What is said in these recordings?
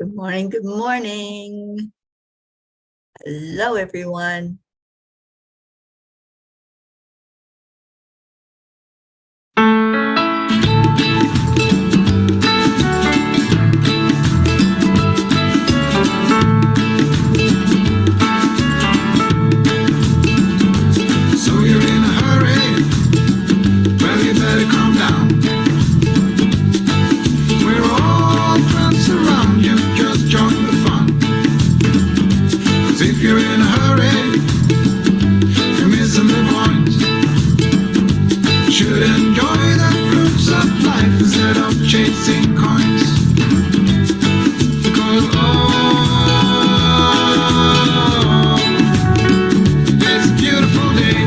Good morning. Good morning. Hello, everyone. So you're in a hurry? Well, you better calm down. We're all friends around you, just join the fun. 'Cause if you're in a hurry, you're missing the point. Should enjoy the fruits of life instead of chasing coins. Because it's a beautiful day.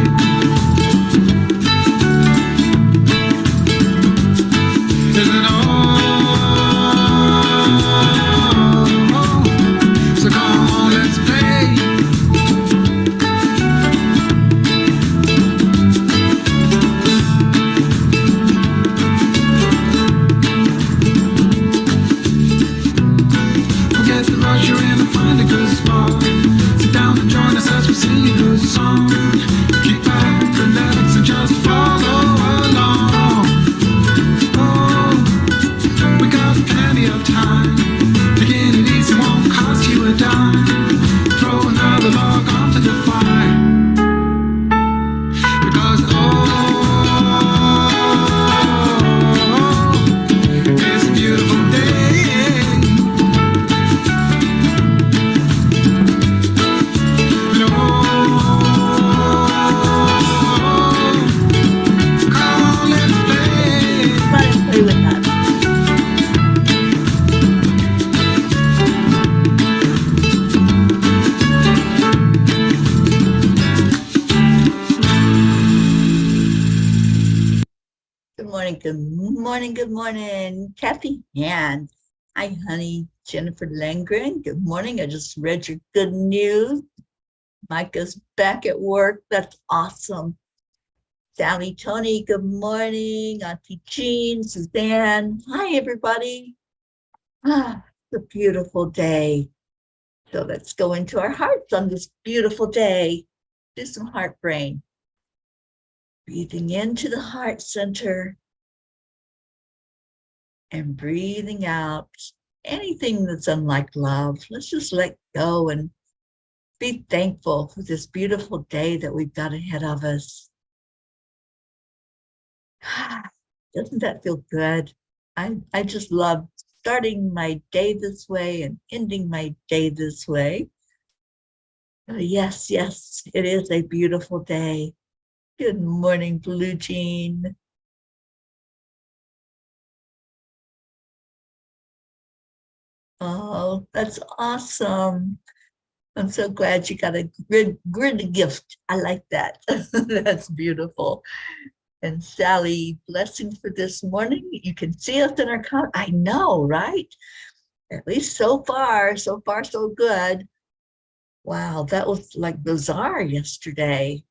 Isn't so come on, let's play. Forget the rush, you're in and find a good spot. Sit down and join us as we sing a good song. Keep back, relax, and just follow along. Oh, we got plenty of time. Taking it easy won't cost you a dime. Throw another log onto the fire. Because it's a beautiful day. And come on, let's play. Let's play with that. Good morning. Good morning. Good morning. Kathy Hand. Hi, honey. Jennifer Langren. Good morning. I just read your good news. Micah's back at work. That's awesome. Sally, Tony, good morning. Auntie Jean, Suzanne. Hi, everybody. It's a beautiful day. So let's go into our hearts on this beautiful day. Do some heart brain. Breathing into the heart center and breathing out anything that's unlike love. Let's just let go and be thankful for this beautiful day that we've got ahead of us. Doesn't that feel good? I just love starting my day this way and ending my day this way. Yes, it is a beautiful day. Good morning, Blue Jean. Oh, that's awesome. I'm so glad you got a grid gift. I like that. That's beautiful. And Sally, blessings for this morning. You can see us in our comment. I know, right? At least so far, so good. Wow, that was like bizarre yesterday.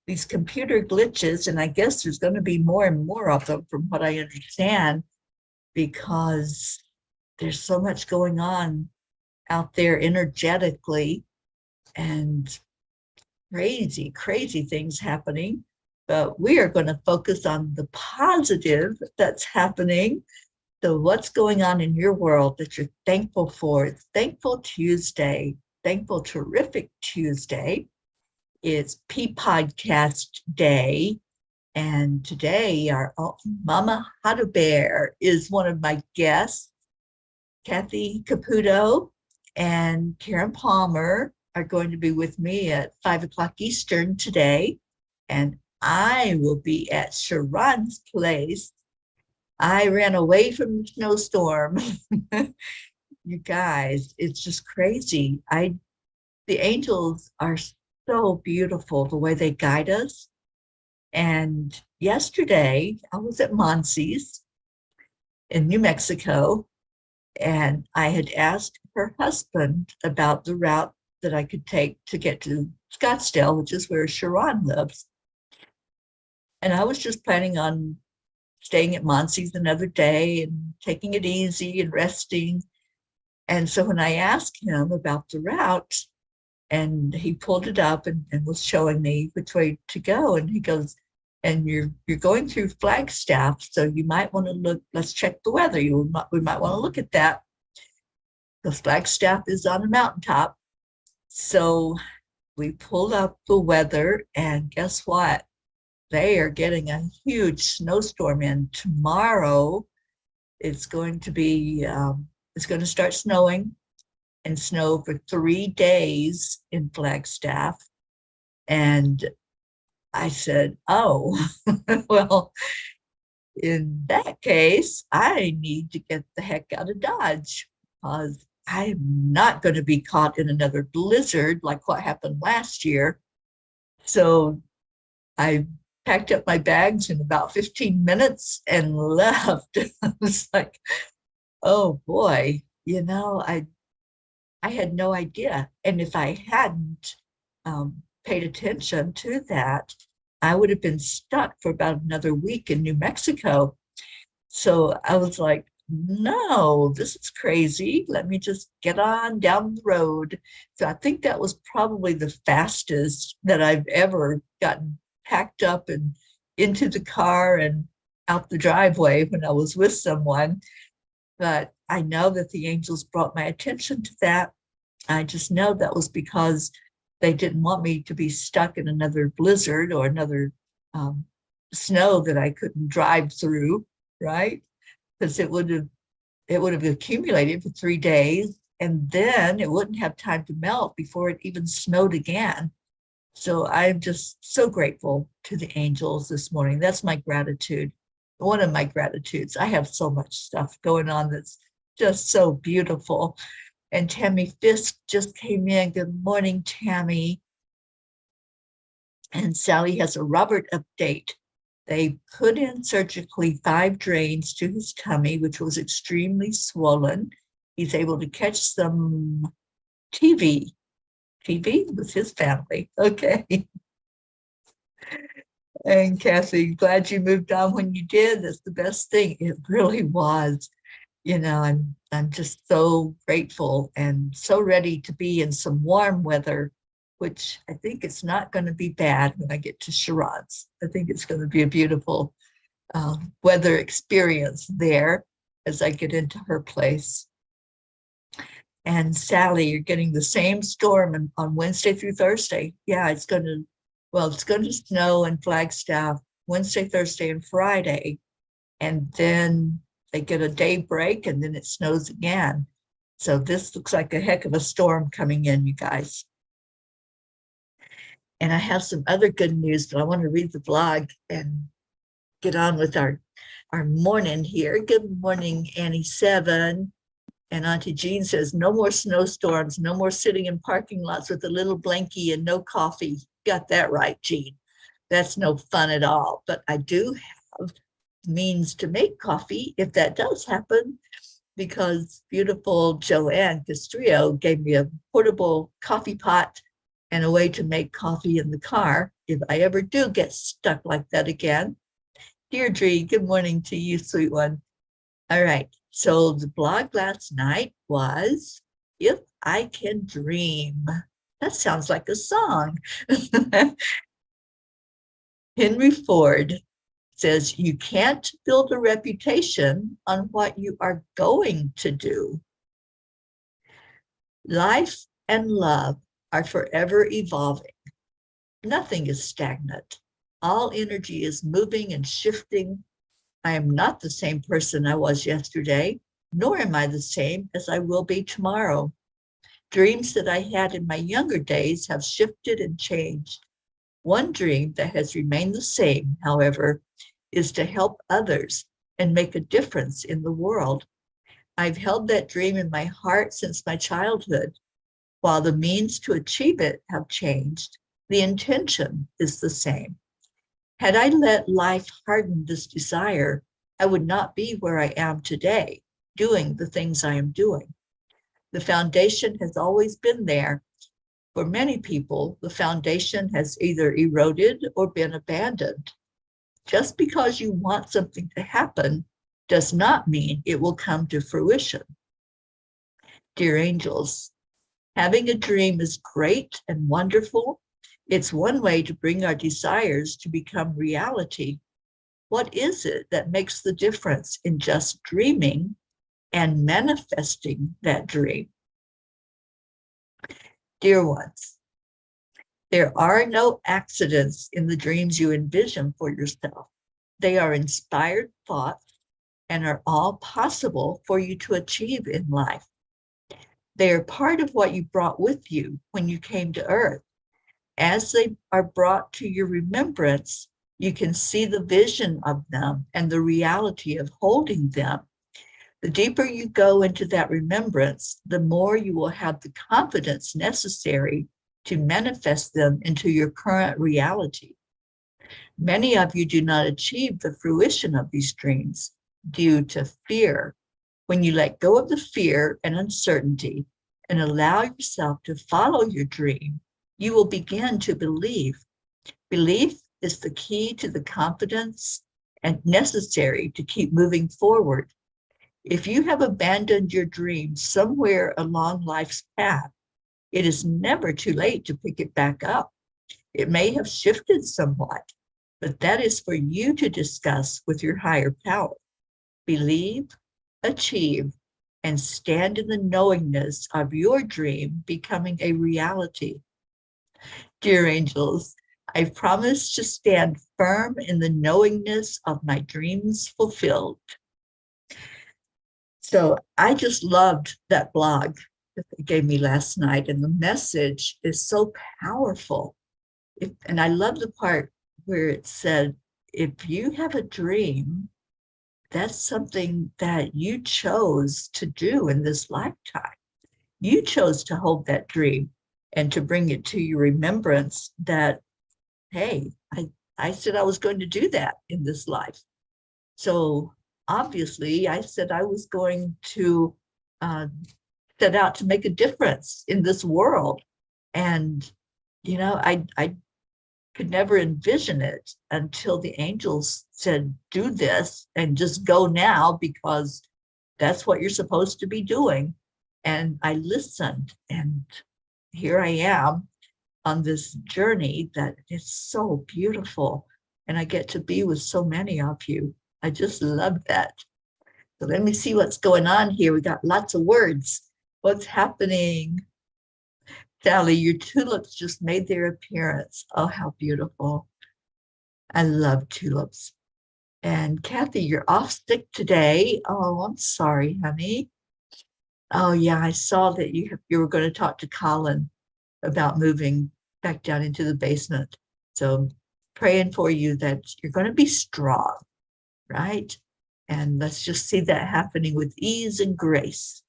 These computer glitches, and I guess there's going to be more and more of them from what I understand, because there's so much going on out there energetically and crazy things happening. But we are going to focus on the positive that's happening. So what's going on in your world that you're thankful for? It's Thankful Tuesday, Thankful Terrific Tuesday. It's P-Podcast Day. And today our Mama Hadu Bear is one of my guests. Kathy Caputo and Karen Palmer are going to be with me at 5 o'clock Eastern today. And I will be at Sharon's place. I ran away from the snowstorm. You guys, it's just crazy. The angels are so beautiful, the way they guide us. And yesterday, I was at Monsi's in New Mexico, and I had asked her husband about the route that I could take to get to Scottsdale, which is where Sharon lives. And I was just planning on staying at Monsi's another day and taking it easy and resting. And so when I asked him about the route, and he pulled it up and was showing me which way to go, and he goes, and you're going through Flagstaff, so you might want to look, let's check the weather. We might want to look at that. The Flagstaff is on a mountaintop. So we pulled up the weather, and guess what? They are getting a huge snowstorm in tomorrow. It's going to be, it's going to start snowing and snow for 3 days in Flagstaff. And I said, oh, well, in that case, I need to get the heck out of Dodge, because I'm not going to be caught in another blizzard like what happened last year. So I packed up my bags in about 15 minutes and left. I was like, oh boy, I had no idea. And if I hadn't paid attention to that, I would have been stuck for about another week in New Mexico. So I was like, no, this is crazy. Let me just get on down the road. So I think that was probably the fastest that I've ever gotten packed up and into the car and out the driveway when I was with someone. But I know that the angels brought my attention to that. I just know that was because they didn't want me to be stuck in another blizzard or another snow that I couldn't drive through, right? Because it would have accumulated for 3 days, and then it wouldn't have time to melt before it even snowed again. So I'm just so grateful to the angels this morning. That's my gratitude. One of my gratitudes. I have so much stuff going on that's just so beautiful. And Tammy Fisk just came in. Good morning, Tammy. And Sally has a Robert update. They put in surgically 5 drains to his tummy, which was extremely swollen. He's able to catch some TV with his family. Okay. And Kathy, glad you moved on when you did. That's the best thing. It really was. I'm just so grateful and so ready to be in some warm weather, which I think it's not going to be bad when I get to Sharon's. I think it's going to be a beautiful weather experience there as I get into her place. And Sally, you're getting the same storm on Wednesday through Thursday. Yeah, it's going to snow in Flagstaff Wednesday, Thursday, and Friday. And then they get a day break, and then it snows again. So this looks like a heck of a storm coming in, you guys. And I have some other good news, but I want to read the blog and get on with our morning here. Good morning, Annie7. And Auntie Jean says, no more snowstorms, no more sitting in parking lots with a little blankie and no coffee. Got that right, Jean. That's no fun at all. But I do have means to make coffee if that does happen, because beautiful Joanne Castrillo gave me a portable coffee pot and a way to make coffee in the car if I ever do get stuck like that again. Deirdre, good morning to you, sweet one. All right, so the blog last night was If I Can Dream. That sounds like a song. Henry Ford says, you can't build a reputation on what you are going to do. Life and love are forever evolving. Nothing is stagnant. All energy is moving and shifting. I am not the same person I was yesterday, nor am I the same as I will be tomorrow. Dreams that I had in my younger days have shifted and changed. One dream that has remained the same, however, is to help others and make a difference in the world. I've held that dream in my heart since my childhood. While the means to achieve it have changed, the intention is the same. Had I let life harden this desire, I would not be where I am today, doing the things I am doing. The foundation has always been there. For many people, the foundation has either eroded or been abandoned. Just because you want something to happen does not mean it will come to fruition. Dear angels, having a dream is great and wonderful. It's one way to bring our desires to become reality. What is it that makes the difference in just dreaming and manifesting that dream? Dear ones, there are no accidents in the dreams you envision for yourself. They are inspired thoughts and are all possible for you to achieve in life. They are part of what you brought with you when you came to Earth. As they are brought to your remembrance, you can see the vision of them and the reality of holding them. The deeper you go into that remembrance, the more you will have the confidence necessary to manifest them into your current reality. Many of you do not achieve the fruition of these dreams due to fear. When you let go of the fear and uncertainty and allow yourself to follow your dream, you will begin to believe. Belief is the key to the confidence and necessary to keep moving forward. If you have abandoned your dream somewhere along life's path, it is never too late to pick it back up. It may have shifted somewhat, but that is for you to discuss with your higher power. Believe, achieve, and stand in the knowingness of your dream becoming a reality. Dear angels, I promise to stand firm in the knowingness of my dreams fulfilled. So I just loved that blog that they gave me last night, and the message is so powerful. And I love the part where it said, if you have a dream, that's something that you chose to do in this lifetime. You chose to hold that dream and to bring it to your remembrance that, hey, I said I was going to do that in this life. So obviously I said I was going to set out to make a difference in this world. And, you know, I could never envision it until the angels said, do this and just go now because that's what you're supposed to be doing. And I listened, and here I am on this journey that is so beautiful. And I get to be with so many of you. I just love that. So let me see what's going on here. We got lots of words. What's happening? Sally, your tulips just made their appearance. Oh, how beautiful. I love tulips. And Kathy, you're off sick today. Oh, I'm sorry, honey. Oh, yeah, I saw that you were going to talk to Colin about moving back down into the basement. So praying for you that you're going to be strong, right? And let's just see that happening with ease and grace.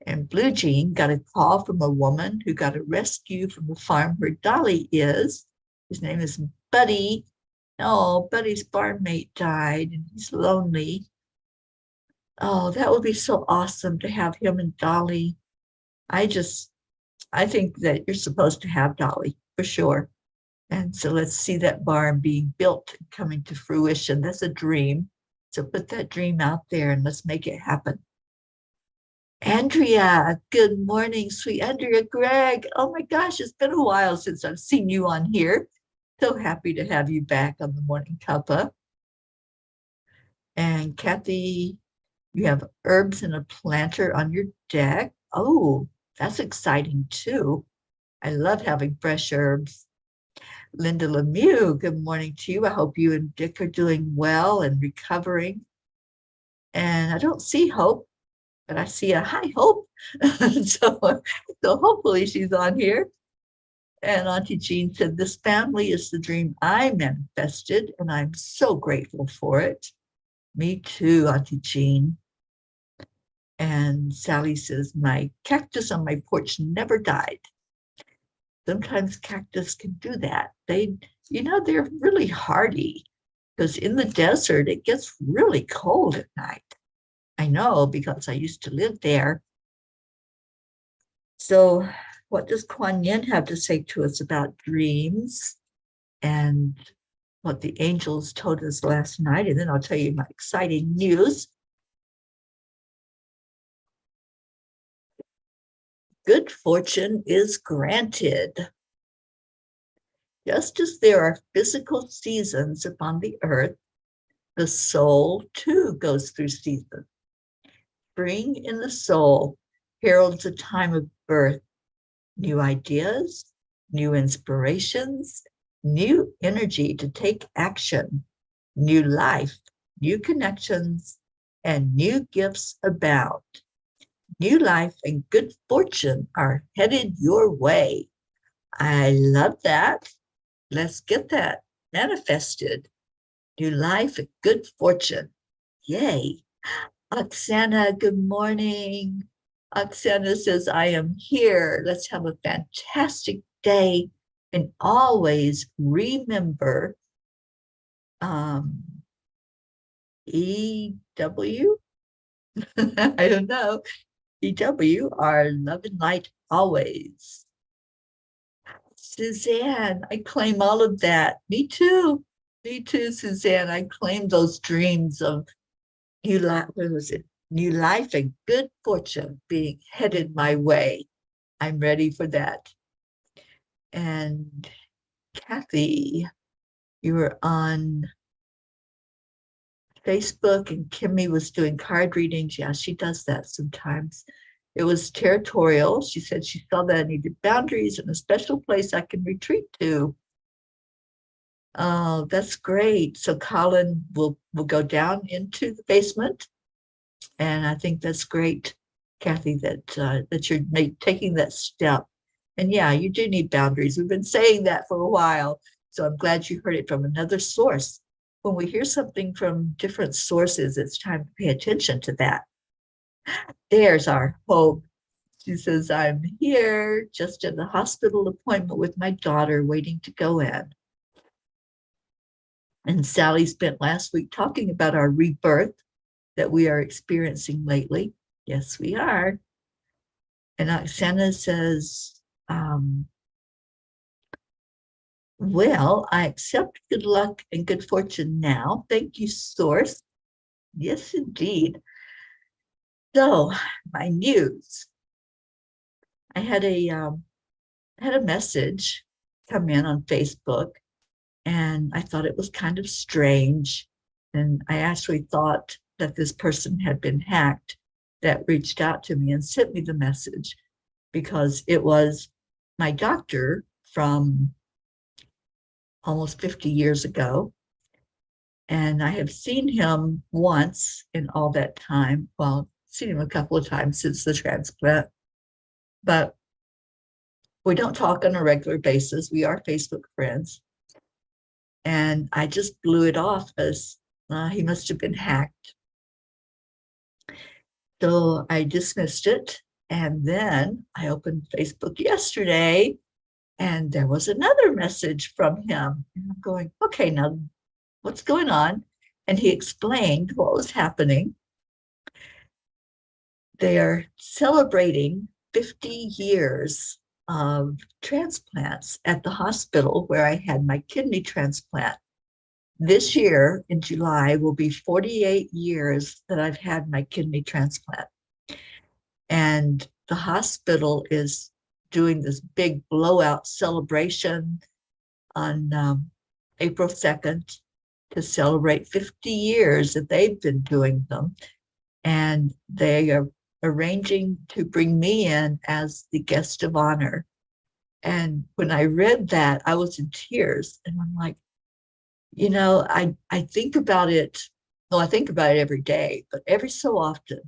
And Blue Jean got a call from a woman who got a rescue from the farm where Dolly is. His name is Buddy. Oh, Buddy's barnmate died and he's lonely. Oh, that would be so awesome to have him and Dolly. I think that you're supposed to have Dolly for sure. And so let's see that barn being built and coming to fruition. That's a dream. So put that dream out there and let's make it happen. Andrea, good morning, sweet Andrea. Greg, oh my gosh, it's been a while since I've seen you on here. So happy to have you back on the Morning Cuppa. And Kathy, you have herbs and a planter on your deck. Oh, that's exciting too. I love having fresh herbs. Linda Lemieux, good morning to you. I hope you and Dick are doing well and recovering. And I don't see Hope, but I see a hi Hope. so hopefully she's on here. And Auntie Jean said, this family is the dream I manifested, and I'm so grateful for it. Me too, Auntie Jean. And Sally says, my cactus on my porch never died. Sometimes cactus can do that. They're really hardy because in the desert, it gets really cold at night. I know because I used to live there. So what does Kuan Yin have to say to us about dreams and what the angels told us last night, and then I'll tell you my exciting news. Good fortune is granted. Just as there are physical seasons upon the earth, the soul too goes through seasons. Spring in the soul heralds a time of birth, new ideas, new inspirations, new energy to take action, new life, new connections, and new gifts abound. New life and good fortune are headed your way. I love that. Let's get that manifested. New life and good fortune. Yay. Oksana, good morning. Oksana says, I am here. Let's have a fantastic day. And always remember EW? I don't know. EW are love and light always. Suzanne, I claim all of that. Me too. Me too, Suzanne. I claim those dreams of new life. What was it? New life and good fortune being headed my way. I'm ready for that. And Kathy, you were on Facebook and Kimmy was doing card readings. Yeah, she does that sometimes. It was territorial. She said she saw that I needed boundaries and a special place I can retreat to. Oh, that's great. So Colin will go down into the basement. And I think that's great, Kathy, that you're taking that step. And yeah, you do need boundaries. We've been saying that for a while. So I'm glad you heard it from another source. When we hear something from different sources, it's time to pay attention to that. There's our hope. She says, I'm here just at the hospital appointment with my daughter waiting to go in. And Sally spent last week talking about our rebirth that we are experiencing lately. Yes, we are. And Oksana says, well, I accept good luck and good fortune now. Thank you, Source. Yes, indeed. So, my news. I had a message come in on Facebook, and I thought it was kind of strange. And I actually thought that this person had been hacked that reached out to me and sent me the message, because it was my doctor from almost 50 years ago. And I have seen him once in all that time. Well, seen him a couple of times since the transplant, but we don't talk on a regular basis. We are Facebook friends. And I just blew it off as he must have been hacked. So I dismissed it. And then I opened Facebook yesterday, and there was another message from him. And I'm going, okay, now what's going on? And he explained what was happening. They are celebrating 50 years of transplants at the hospital where I had my kidney transplant. This year in July will be 48 years that I've had my kidney transplant. And the hospital is doing this big blowout celebration on April 2nd to celebrate 50 years that they've been doing them. And they are arranging to bring me in as the guest of honor. And when I read that, I was in tears. And I'm like, I think about it. Well, I think about it every day, but every so often,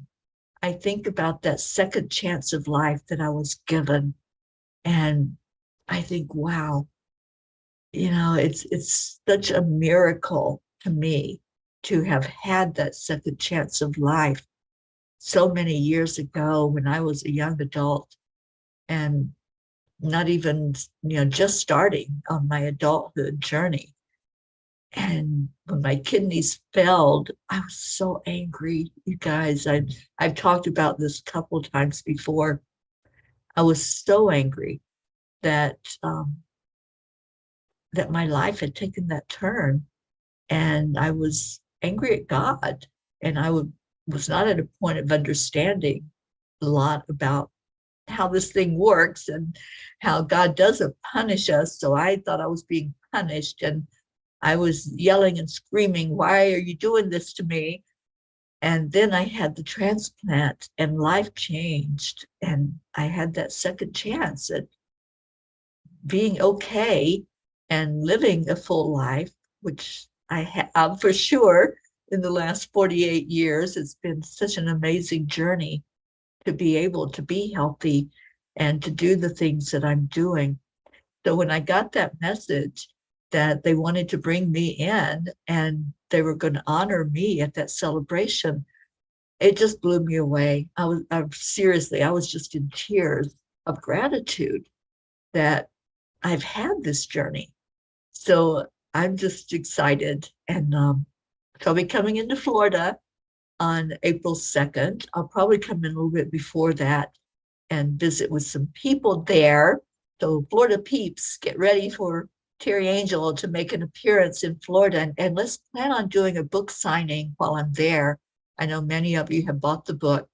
I think about that second chance of life that I was given. And I think, wow, it's such a miracle to me to have had that second chance of life so many years ago when I was a young adult and not even, just starting on my adulthood journey. And when my kidneys failed, I was so angry, you guys. I've talked about this a couple of times before. I was so angry that that my life had taken that turn. and I was angry at God, and was not at a point of understanding a lot about how this thing works and how God doesn't punish us. So I thought I was being punished, and I was yelling and screaming, "Why are you doing this to me?" And then I had the transplant, and life changed, and I had that second chance at being okay and living a full life, which I have for sure in the last 48 years. It's been such an amazing journey to be able to be healthy and to do the things that I'm doing. So when I got that message that they wanted to bring me in and they were going to honor me at that celebration, it just blew me away. I was just in tears of gratitude that I've had this journey. So I'm just excited. And so I'll be coming into Florida on April 2nd. I'll probably come in a little bit before that and visit with some people there. So Florida peeps, get ready for TeriAngel to make an appearance in Florida. And let's plan on doing a book signing while I'm there. I know many of you have bought the book.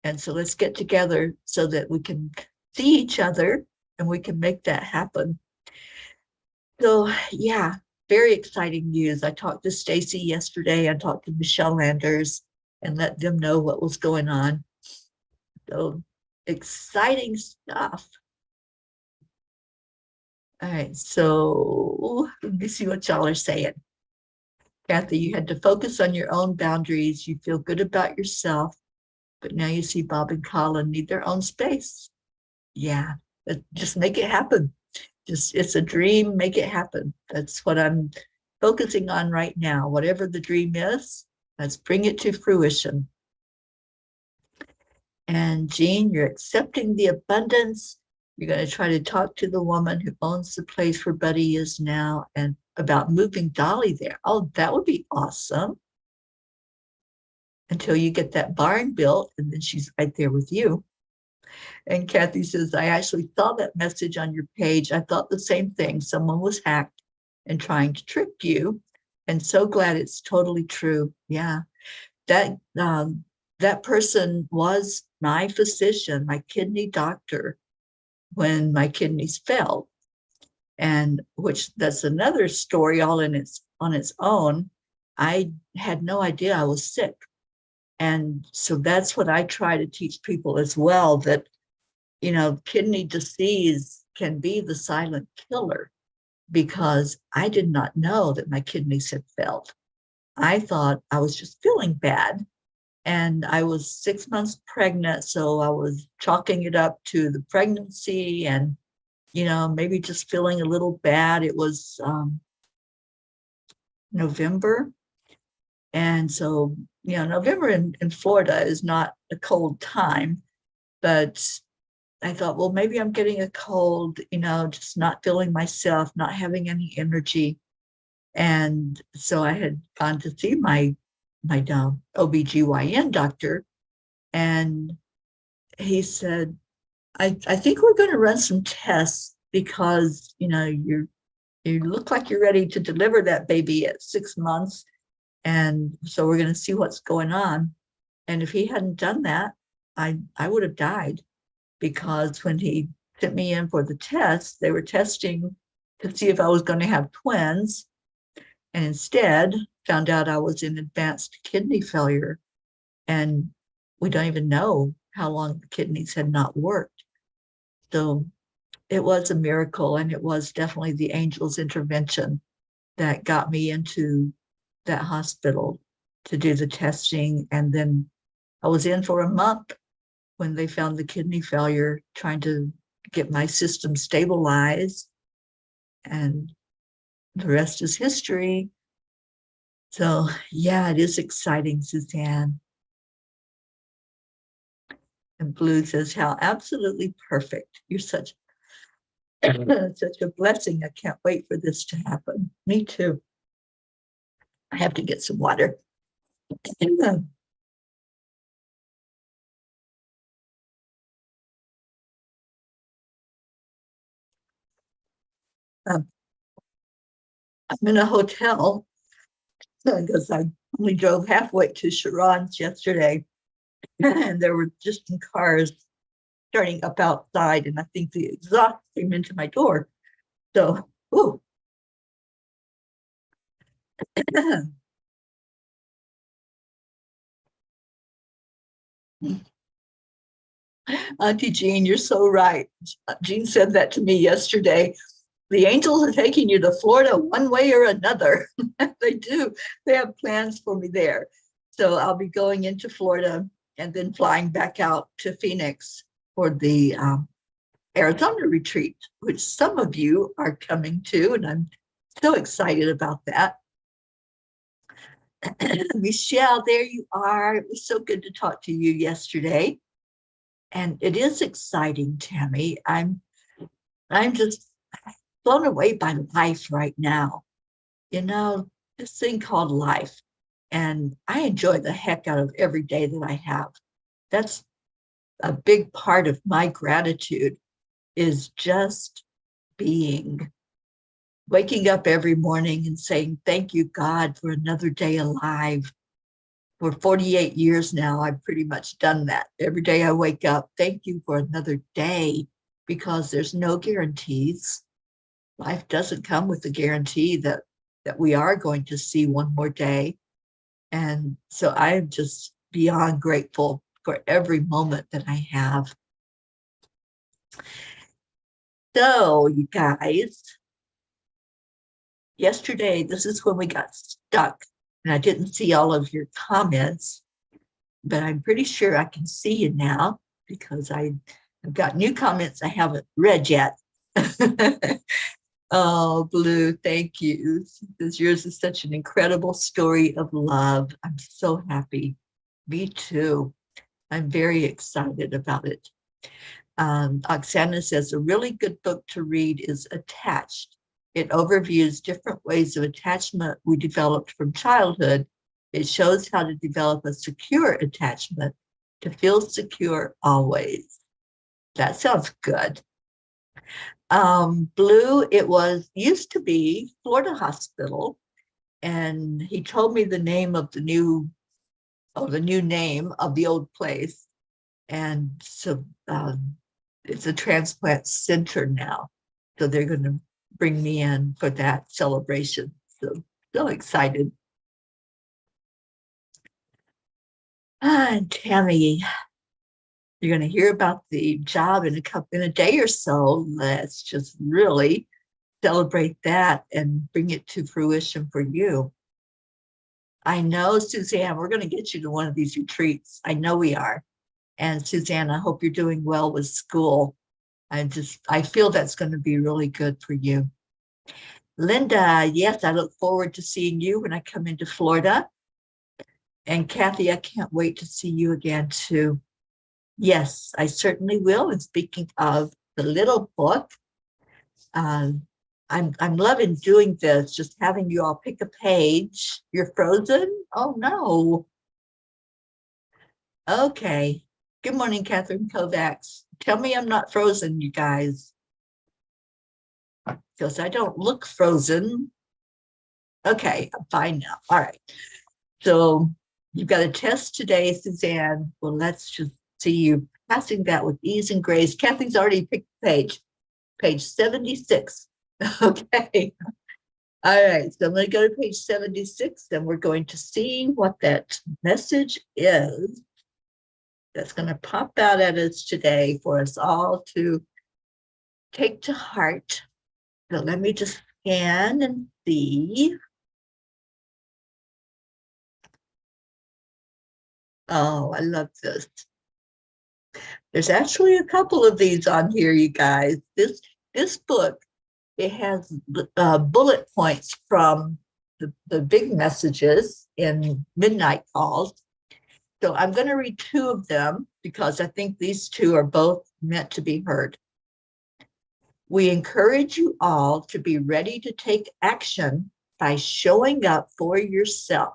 And so let's get together so that we can see each other and we can make that happen. So yeah, very exciting news. I talked to Stacy yesterday. I talked to Michelle Landers and let them know what was going on. So exciting stuff. All right, so let me see what y'all are saying. Kathy, you had to focus on your own boundaries. You feel good about yourself, but now you see Bob and Colin need their own space. Yeah, just make it happen. Just, it's a dream, make it happen. That's what I'm focusing on right now. Whatever the dream is, let's bring it to fruition. And Jean, you're accepting the abundance. You're going to try to talk to the woman who owns the place where Buddy is now and about moving Dolly there. Oh, that would be awesome. Until you get that barn built, and then she's right there with you. And Kathy says, I actually saw that message on your page. I thought the same thing. Someone was hacked and trying to trick you. And so glad it's totally true. Yeah, that that person was my physician, my kidney doctor, when my kidneys failed. And which that's another story all in its on its own. I had no idea I was sick. And so that's what I try to teach people as well, that kidney disease can be the silent killer, because I did not know that my kidneys had failed. I thought I was just feeling bad. And I was 6 months pregnant. So I was chalking it up to the pregnancy and, maybe just feeling a little bad. It was November. And so, November in Florida is not a cold time, but I thought, well, maybe I'm getting a cold, just not feeling myself, not having any energy. And so I had gone to see my OBGYN doctor, and he said, I think we're going to run some tests because, you look like you're ready to deliver that baby at 6 months. And so we're going to see what's going on. And if he hadn't done that, I would have died, because when he sent me in for the test, they were testing to see if I was going to have twins, and instead found out I was in advanced kidney failure. And we don't even know how long the kidneys had not worked. So it was a miracle, and it was definitely the angel's intervention that got me into that hospital to do the testing. And then I was in for a month when they found the kidney failure, trying to get my system stabilized. And the rest is history. So yeah, it is exciting, Suzanne. And Blue says, how absolutely perfect. You're such such a blessing. I can't wait for this to happen. Me too. I have to get some water. I'm in a hotel because I only drove halfway to Sharon's yesterday, and there were distant cars starting up outside, and I think the exhaust came into my door. So, ooh. Auntie Jean, you're so right. Jean said that to me yesterday. The angels are taking you to Florida one way or another. They do. They have plans for me there. So I'll be going into Florida and then flying back out to Phoenix for the Arizona retreat, which some of you are coming to, and I'm so excited about that. Michelle, there you are. It was so good to talk to you yesterday. And it is exciting, Tammy. I'm just blown away by life right now. You know, this thing called life. And I enjoy the heck out of every day that I have. That's a big part of my gratitude, is just being, waking up every morning and saying, thank you, God, for another day alive. For 48 years now, I've pretty much done that. Every day I wake up, thank you for another day, because there's no guarantees. Life doesn't come with the guarantee that we are going to see one more day. And so I'm just beyond grateful for every moment that I have. So, you guys, yesterday, this is when we got stuck, and I didn't see all of your comments, but I'm pretty sure I can see you now, because I've got new comments I haven't read yet. Oh, Blue, thank you. Because yours is such an incredible story of love. I'm so happy. Me too. I'm very excited about it. Oksana says, a really good book to read is Attached. It overviews different ways of attachment we developed from childhood. It shows how to develop a secure attachment to feel secure always. That sounds good. Blue, it used to be Florida Hospital, and he told me the name of the new name of the old place. And so it's a transplant center now. So they're going to bring me in for that celebration. So excited. And Tammy, you're going to hear about the job in a day or so. Let's just really celebrate that and bring it to fruition for you. I know, Suzanne, we're going to get you to one of these retreats. I know we are. And Suzanne, I hope you're doing well with school. I feel that's going to be really good for you. Linda, yes, I look forward to seeing you when I come into Florida. And Kathy, I can't wait to see you again too. Yes, I certainly will. And speaking of the little book, I'm loving doing this, just having you all pick a page. You're frozen? Oh no. Okay. Good morning, Catherine Kovacs. Tell me I'm not frozen, you guys, because I don't look frozen. Okay, I'm fine now. All right. So you've got a test today, Suzanne. Well, let's just see you passing that with ease and grace. Kathy's already picked the page 76. Okay. All right, so I'm going to go to page 76, and we're going to see what that message is that's going to pop out at us today for us all to take to heart. So let me just scan and see. Oh, I love this. There's actually a couple of these on here, you guys. This book, it has bullet points from the big messages in Midnight Calls. So I'm going to read two of them because I think these two are both meant to be heard. We encourage you all to be ready to take action by showing up for yourself,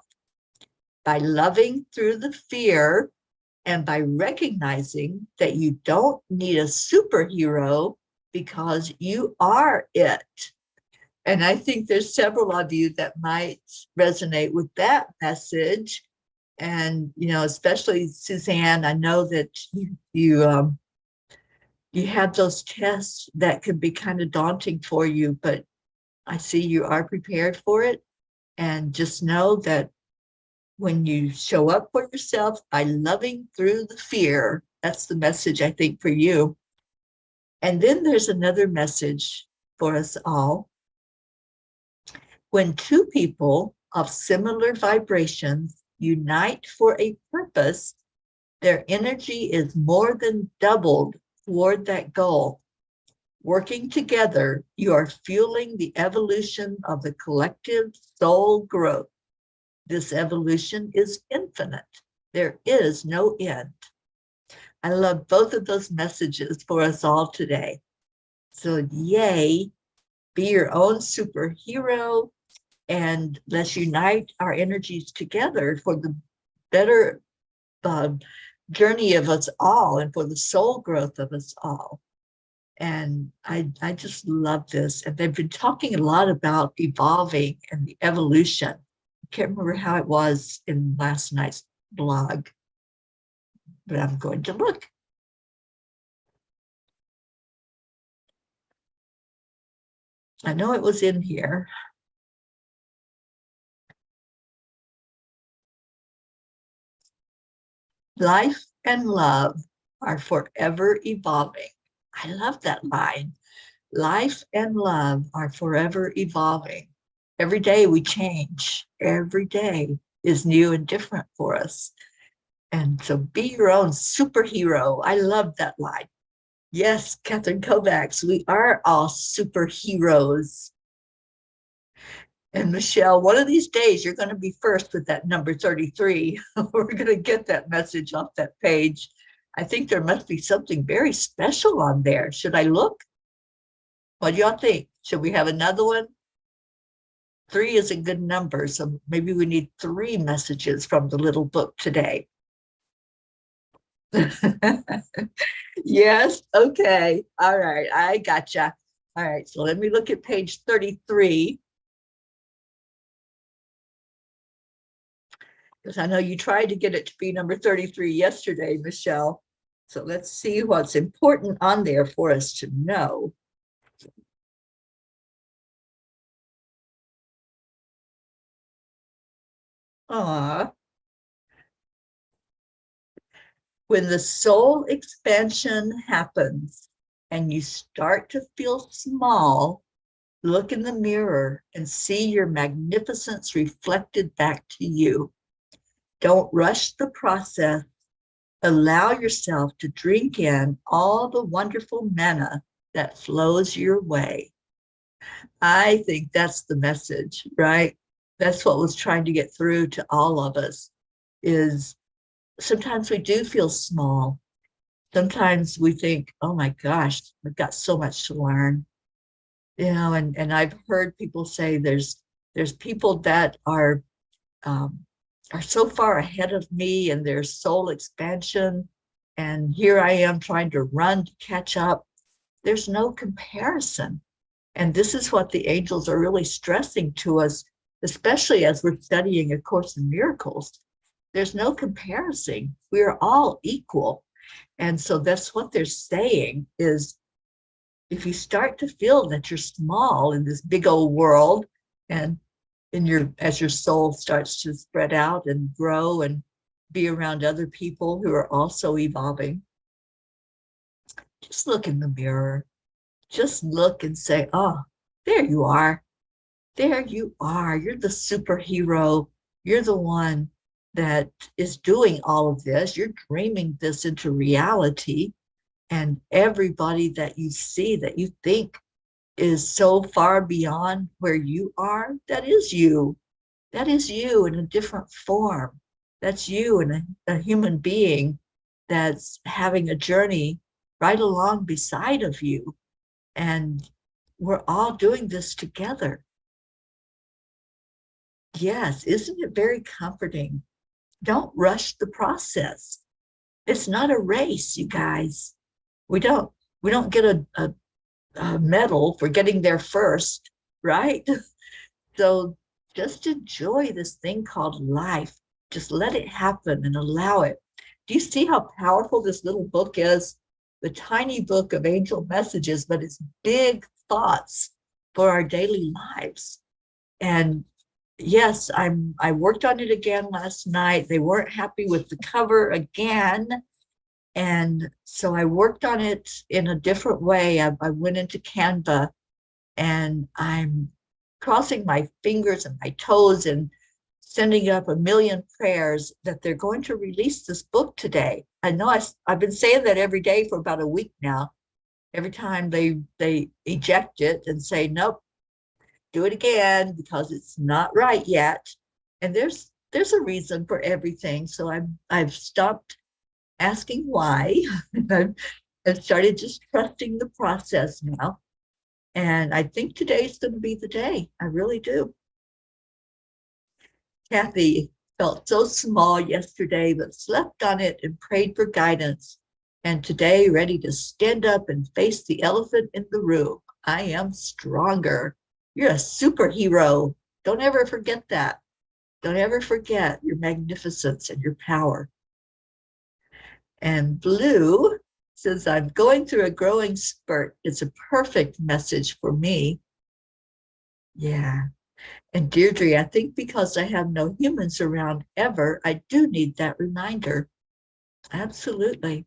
by loving through the fear, and by recognizing that you don't need a superhero because you are it. And I think there's several of you that might resonate with that message. And, you know, especially Suzanne, I know that you have those tests that could be kind of daunting for you, but I see you are prepared for it. And just know that when you show up for yourself by loving through the fear, that's the message I think for you. And then there's another message for us all. When two people of similar vibrations unite for a purpose, their energy is more than doubled toward that goal. Working together, you are fueling the evolution of the collective soul growth. This evolution is infinite. There is no end. I love both of those messages for us all today. So yay, be your own superhero, and let's unite our energies together for the better journey of us all and for the soul growth of us all. And I just love this. And they've been talking a lot about evolving and the evolution. I can't remember how it was in last night's blog, but I'm going to look. I know it was in here. Life and love are forever evolving. I love that line. Life and love are forever evolving. Every day we change. Every day is new and different for us. And so be your own superhero. I love that line. Yes, Catherine Kovacs, we are all superheroes. And Michelle, one of these days, you're going to be first with that number 33. We're going to get that message off that page. I think there must be something very special on there. Should I look? What do y'all think? Should we have another one? 3 is a good number, so maybe we need 3 messages from the little book today. Yes, okay. All right, I gotcha. All right, so let me look at page 33. Because I know you tried to get it to be number 33 yesterday, Michelle. So let's see what's important on there for us to know. When the soul expansion happens and you start to feel small, look in the mirror and see your magnificence reflected back to you. Don't rush the process. Allow yourself to drink in all the wonderful manna that flows your way. I think that's the message, right? That's what was trying to get through to all of us, is sometimes we do feel small. Sometimes we think, oh my gosh, I've got so much to learn. You know, and I've heard people say there's people that are so far ahead of me in their soul expansion, and here I am trying to run to catch up. There's no comparison. And this is what the angels are really stressing to us, especially as we're studying A Course in Miracles. There's no comparison. We are all equal. And so that's what they're saying is, if you start to feel that you're small in this big old world, and as your soul starts to spread out and grow and be around other people who are also evolving, just look in the mirror. Just look and say, oh, there you are. There you are. You're the superhero. You're the one that is doing all of this. You're dreaming this into reality. And everybody that you see that you think is so far beyond where you are, that is you. That is you in a different form. That's you in a human being that's having a journey right along beside of you. And we're all doing this together. Yes, isn't it very comforting? Don't rush the process. It's not a race, you guys. We don't get a medal for getting there first. right? So just enjoy this thing called life. Just let it happen and allow it. Do you see how powerful this little book is? The tiny book of angel messages, but it's big thoughts for our daily lives. And yes, I worked on it again last night. They weren't happy with the cover again. And so I worked on it in a different way. I went into Canva and I'm crossing my fingers and my toes and sending up a million prayers that they're going to release this book today. I know I've been saying that every day for about a week now. Every time they eject it and say, nope, do it again because it's not right yet. And there's a reason for everything. So I've stopped asking why. I've started just trusting the process now. And I think today's going to be the day. I really do. Kathy felt so small yesterday, but slept on it and prayed for guidance. And today, ready to stand up and face the elephant in the room. I am stronger. You're a superhero. Don't ever forget that. Don't ever forget your magnificence and your power. And Blue says, I'm going through a growing spurt. It's a perfect message for me. Yeah. And Deirdre, I think because I have no humans around ever, I do need that reminder. Absolutely.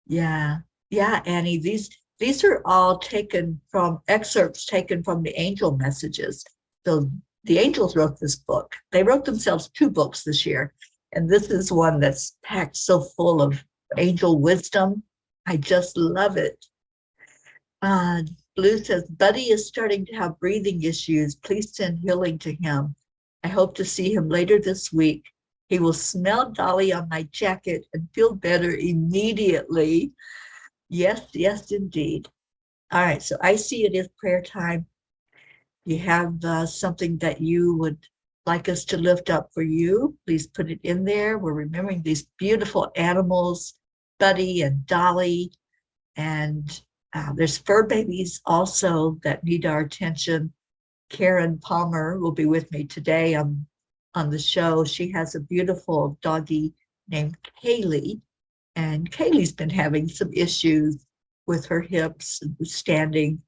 Yeah. Yeah, Annie, these are all taken from excerpts taken from the angel messages. So the angels wrote this book. They wrote themselves 2 books this year. And this is one that's packed so full of angel wisdom. I just love it. Blue says, Buddy is starting to have breathing issues. Please send healing to him. I hope to see him later this week. He will smell Dolly on my jacket and feel better immediately. Yes, yes, indeed. All right, so I see it is prayer time. You have something that you would like us to lift up for you, please put it in there. We're remembering these beautiful animals, Buddy and Dolly, and there's fur babies also that need our attention. Karen Palmer will be with me today on the show. She has a beautiful doggie named Kaylee, and Kaylee's been having some issues with her hips and standing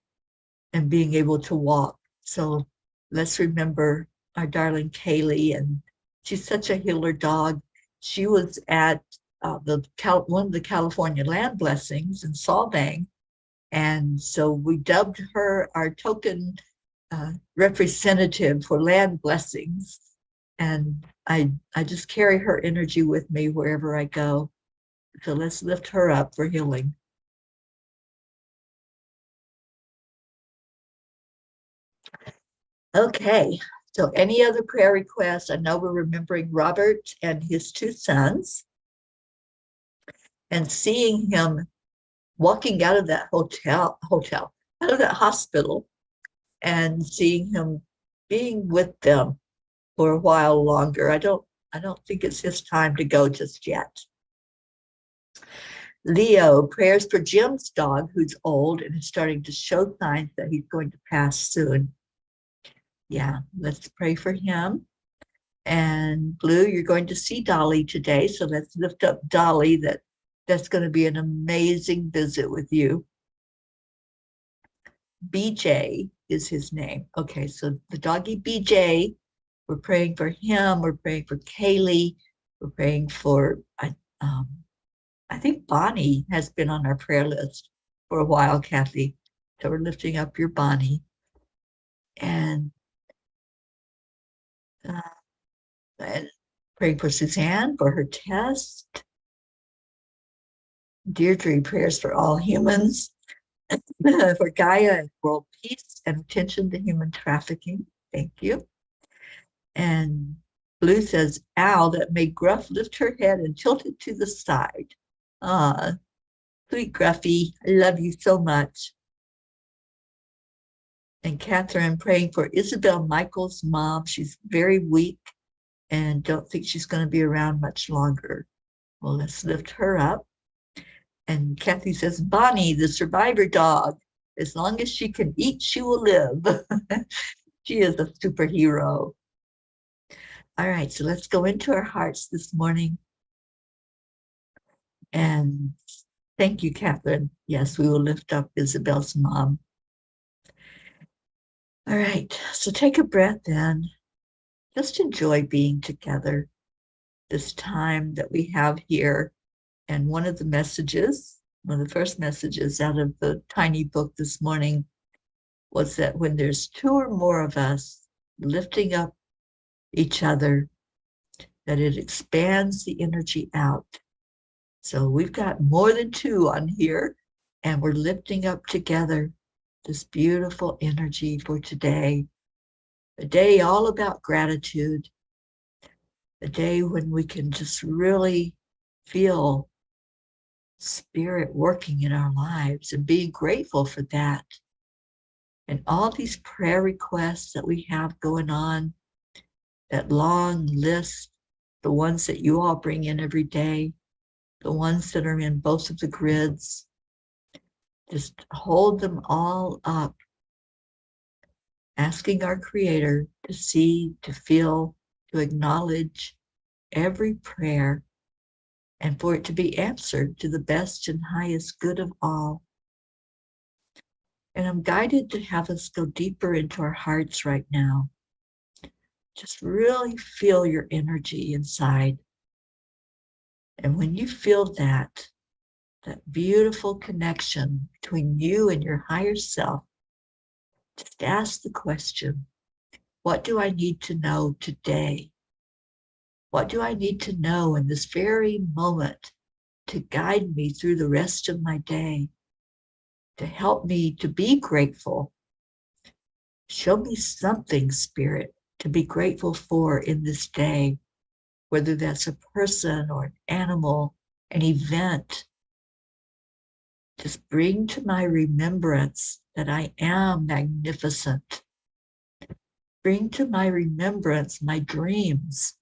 and being able to walk. So let's remember our darling Kaylee, and she's such a healer dog. She was at one of the California land blessings in Sawbang, and so we dubbed her our token representative for land blessings. And I just carry her energy with me wherever I go. So let's lift her up for healing. Okay, so any other prayer requests? I know we're remembering Robert and his 2 sons and seeing him walking out of that hotel, out of that hospital, and seeing him being with them for a while longer. I don't think it's his time to go just yet. Leo, prayers for Jim's dog, who's old and is starting to show signs that he's going to pass soon. Yeah, let's pray for him. And Blue, you're going to see Dolly today, so let's lift up Dolly. That's going to be an amazing visit with you. BJ is his name. Okay, so the doggy BJ, we're praying for him. We're praying for Kaylee. We're praying for, I think Bonnie has been on our prayer list for a while, Kathy. So we're lifting up your Bonnie. And praying for Suzanne for her test. Deirdre, prayers for all humans. For Gaia and world peace and attention to human trafficking. Thank you. And Blue says, Ow, that made Gruff lift her head and tilt it to the side. Ah, sweet Gruffy, I love you so much. And Catherine praying for Isabel Michael's mom. She's very weak and don't think she's going to be around much longer. Well, let's lift her up. And Kathy says, Bonnie, the survivor dog. As long as she can eat, she will live. She is a superhero. All right, so let's go into our hearts this morning. And thank you, Catherine. Yes, we will lift up Isabel's mom. All right, so take a breath in. Just enjoy being together this time that we have here. And one of the first messages out of the tiny book this morning was that when there's two or more of us lifting up each other, that it expands the energy out. So we've got more than two on here, and we're lifting up together this beautiful energy for today. A day all about gratitude. A day when we can just really feel spirit working in our lives and being grateful for that. And all these prayer requests that we have going on, that long list, the ones that you all bring in every day, the ones that are in both of the grids, just hold them all up, asking our Creator to see, to feel, to acknowledge every prayer, and for it to be answered to the best and highest good of all. And I'm guided to have us go deeper into our hearts right now. Just really feel your energy inside. And when you feel that beautiful connection between you and your higher self, just ask the question, what do I need to know today? What do I need to know in this very moment to guide me through the rest of my day, to help me to be grateful? Show me something, Spirit, to be grateful for in this day, whether that's a person or an animal, an event. Just bring to my remembrance that I am magnificent. Bring to my remembrance my dreams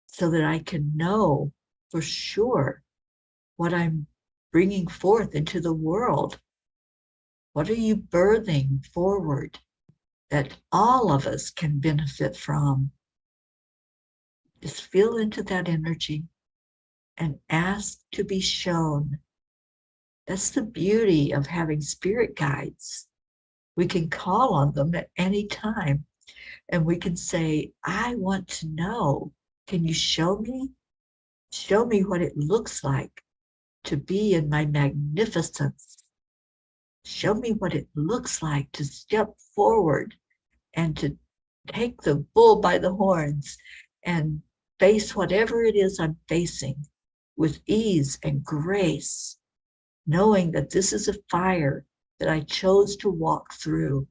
so that I can know for sure what I'm bringing forth into the world. What are you birthing forward that all of us can benefit from? Just feel into that energy and ask to be shown. That's the beauty of having spirit guides. We can call on them at any time and we can say, I want to know. Can you show me? Show me what it looks like to be in my magnificence. Show me what it looks like to step forward and to take the bull by the horns and face whatever it is I'm facing with ease and grace, knowing that this is a fire that I chose to walk through.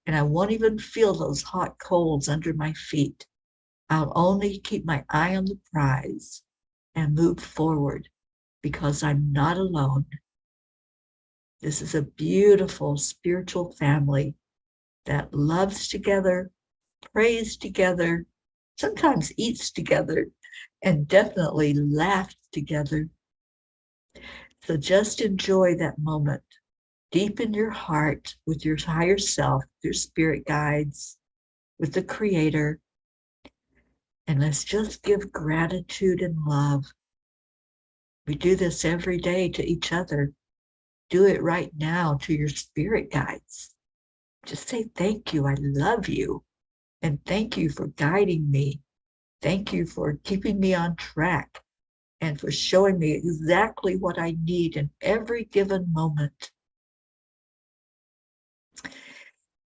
And I won't even feel those hot coals under my feet. I'll only keep my eye on the prize and move forward because I'm not alone. This is a beautiful spiritual family that loves together, prays together, sometimes eats together, and definitely laughs together. So just enjoy that moment deep in your heart with your higher self, your spirit guides, with the Creator. And let's just give gratitude and love. We do this every day to each other. Do it right now to your spirit guides. Just say, thank you, I love you. And thank you for guiding me. Thank you for keeping me on track and for showing me exactly what I need in every given moment.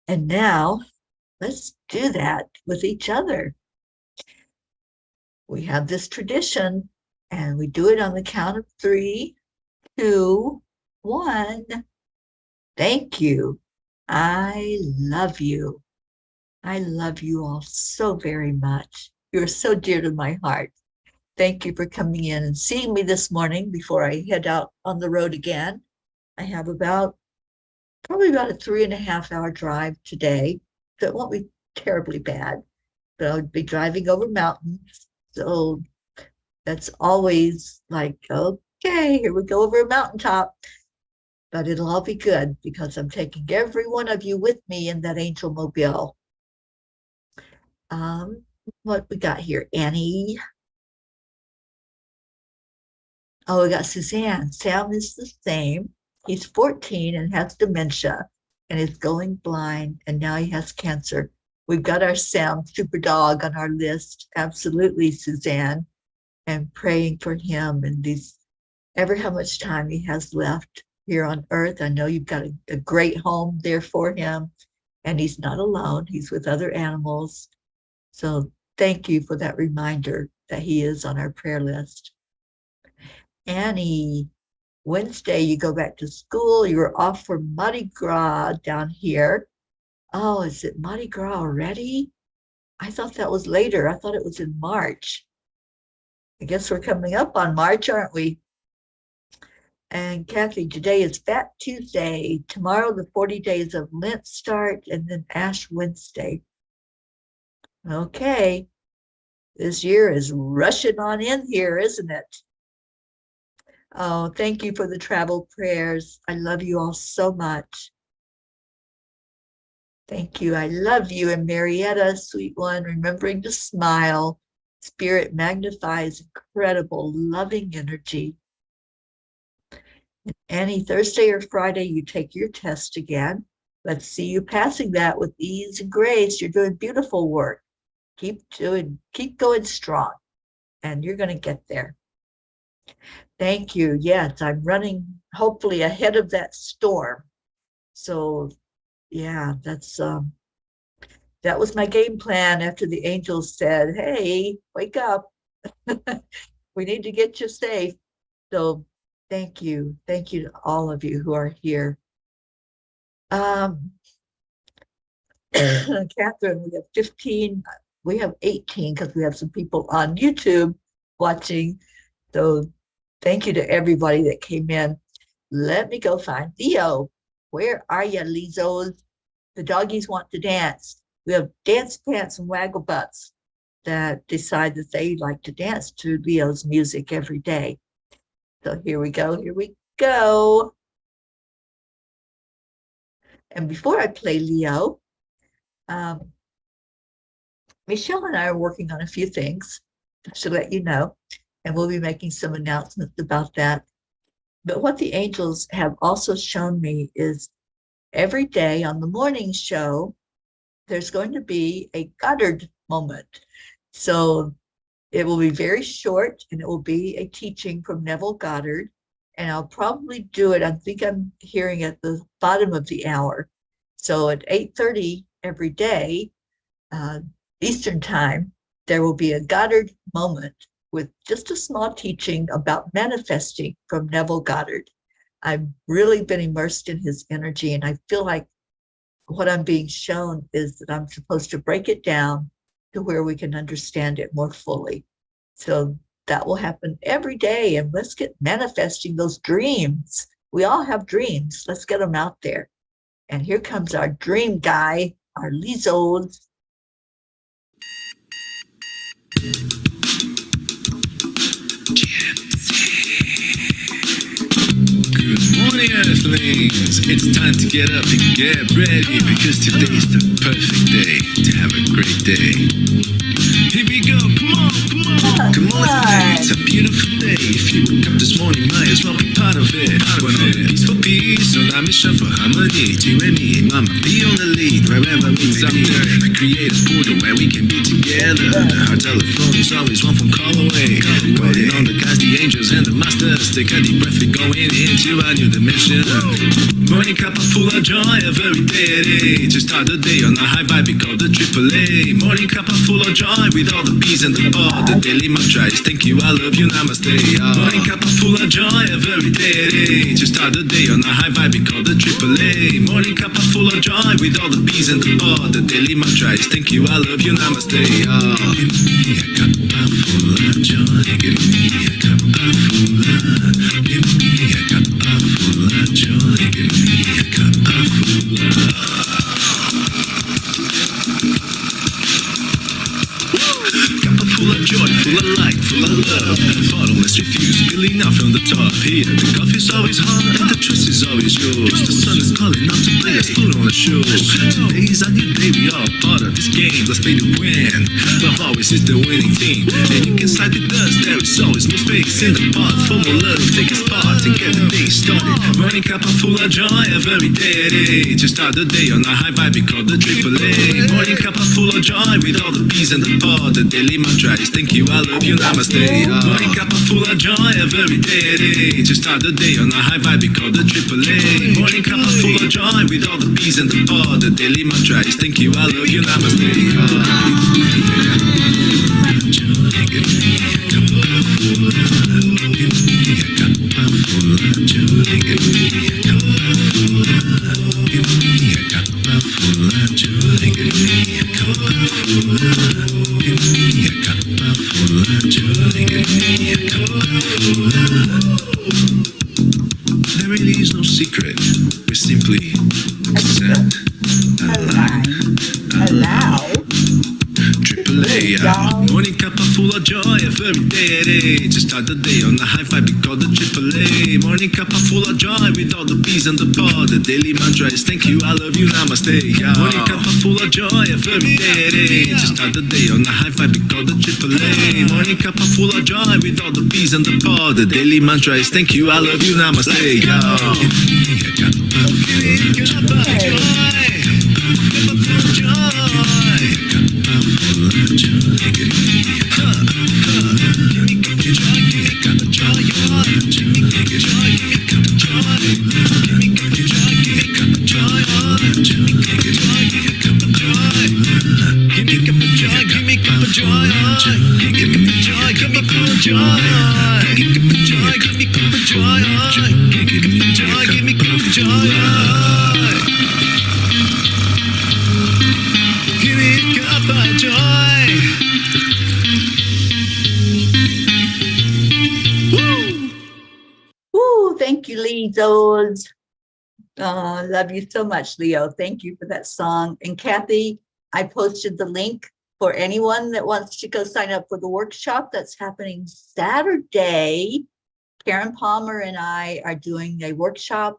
And now let's do that with each other. We have this tradition and we do it on the count of 3, 2, 1. Thank you. I love you. I love you all so very much. You're so dear to my heart. Thank you for coming in and seeing me this morning before I head out on the road again. I have probably about a 3.5-hour drive today. So it won't be terribly bad, but I'll be driving over mountains. So that's always like, okay, here we go over a mountaintop. but it'll all be good because I'm taking every one of you with me in that angel mobile. What we got here? Annie. Oh, we got Suzanne. Sam is the same. He's 14 and has dementia and is going blind, and now he has cancer. We've got our Sam super dog on our list. Absolutely, Suzanne. And praying for him and these ever how much time he has left here on earth. I know you've got a great home there for him, and he's not alone. He's with other animals. So thank you for that reminder that he is on our prayer list. Annie, Wednesday, you go back to school. You were off for Mardi Gras down here. Oh, is it Mardi Gras already? I thought that was later. I thought it was in March. I guess we're coming up on March, aren't we? And Kathy, today is Fat Tuesday. Tomorrow, the 40 days of Lent start, and then Ash Wednesday. Okay, this year is rushing on in here, isn't it? Oh, thank you for the travel prayers. I love you all so much. Thank you. I love you. And Marietta, sweet one, remembering to smile. Spirit magnifies incredible, loving energy. And Annie, Thursday or Friday, you take your test again. Let's see you passing that with ease and grace. You're doing beautiful work. Keep going strong, and you're going to get there. Thank you. Yes, I'm running hopefully ahead of that storm. So yeah, that was my game plan after the angels said, hey, wake up. We need to get you safe. So thank you. Thank you to all of you who are here. Catherine, we have 15. We have 18 because we have some people on YouTube watching. So thank you to everybody that came in. Let me go find Theo. Where are you, Lizos? The doggies want to dance. We have dance pants and waggle butts that decide that they like to dance to Leo's music every day. So here we go. Here we go. And before I play Leo, Michelle and I are working on a few things, just to let you know, and we'll be making some announcements about that. But what the angels have also shown me is every day on the morning show, there's going to be a Goddard moment. So it will be very short, and it will be a teaching from Neville Goddard. And I'll probably do it, I think I'm hearing at the bottom of the hour. So at 8:30 every day, Eastern time, there will be a Goddard moment with just a small teaching about manifesting from Neville Goddard. I've really been immersed in his energy, and I feel like what I'm being shown is that I'm supposed to break it down to where we can understand it more fully. So that will happen every day, and let's get manifesting those dreams. We all have dreams. Let's get them out there. And here comes our dream guy, our Lizos. Good morning, Earthlings. It's time to get up and get ready, because today is the perfect day to have a great day. Here we go, come on, come on. Come on, it's a beautiful day. If you woke up this morning, might as well be part of it. We're on a peace for peace, on a mission for harmony. You and me, mama, be on the lead. Wherever we someday, we create a portal where we can be together. Our telephone is always one phone call away. Waiting on the guys, the angels and the masters. Take a deep breath, we're going into a new dimension. Morning cup full of joy every day. To start the day on a high vibe, we call the AAA. Morning cup full of joy with all the P's and the ball. The daily mantra is thank you, I love you, namaste. Morning cup full of joy every day. To start the day on a high vibe, we call the AAA. Morning cup full of joy with all the P's and the ball. The daily mantra is thank you, I love you, namaste. Give me a cup full of joy. Give me a cup full of. Give me a cup full of joy. Give me a cup full of. Full of joy, full of light, full of the love. Bottomless refuse, spilling out from the top. Here, the coffee's always hot and the trust is always yours. The sun is calling out to play, let's put on a show. Today's a new day, we all part of this game. Let's play to win. Love always is the winning team. And you can side with us, there is always no space in the pot. For more love, take a spot to get the day started. Morning cup of full of joy every day. To start the day on a high vibe, we call the AAA. Morning cup of full of joy with all the peas and the pod. The daily mantra is thank you, I love you, namaste. Morning cup of full of joy every day. To start the day on a high vibe, we call the AAA. Morning cup of full of joy with all the peas and the pod. The daily mantra is thank you, I love you, namaste. There really is no secret. We simply accept, Allow. AAA, morning cup of full of joy every day. To start the day on a high vibe, we call the AAA. Morning cup of full of joy with all the peas and the pod. The daily mantra is thank you, I love you, namaste. Morning cup of full of joy every day. To start the day on a high vibe, we call the AAA. Morning cup of full of joy with all the peas and the pod. The daily mantra is thank you, I love you, namaste. Woo, thank you, Lizos. Love you so much, Leo. Thank you for that song. And Kathy, I posted the link for anyone that wants to go sign up for the workshop that's happening Saturday. Karen Palmer and I are doing a workshop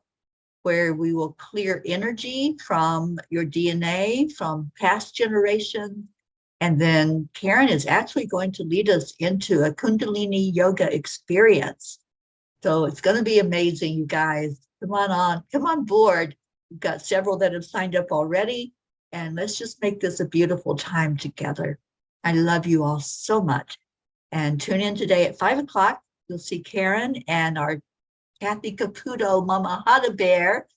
where we will clear energy from your DNA, from past generations. And then Karen is actually going to lead us into a Kundalini yoga experience. So it's going to be amazing, you guys. Come on board. We've got several that have signed up already, and let's just make this a beautiful time together. I love you all so much. And tune in today at 5 o'clock. You'll see Karen and our Kathy Caputo, Mama Hada Bear,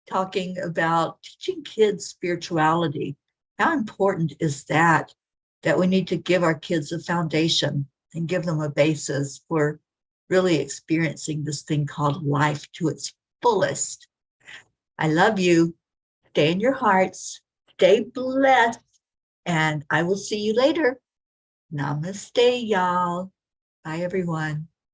talking about teaching kids spirituality. How important is that? That we need to give our kids a foundation and give them a basis for really experiencing this thing called life to its fullest. I love you. Stay in your hearts. Stay blessed. And I will see you later. Namaste, y'all. Bye, everyone.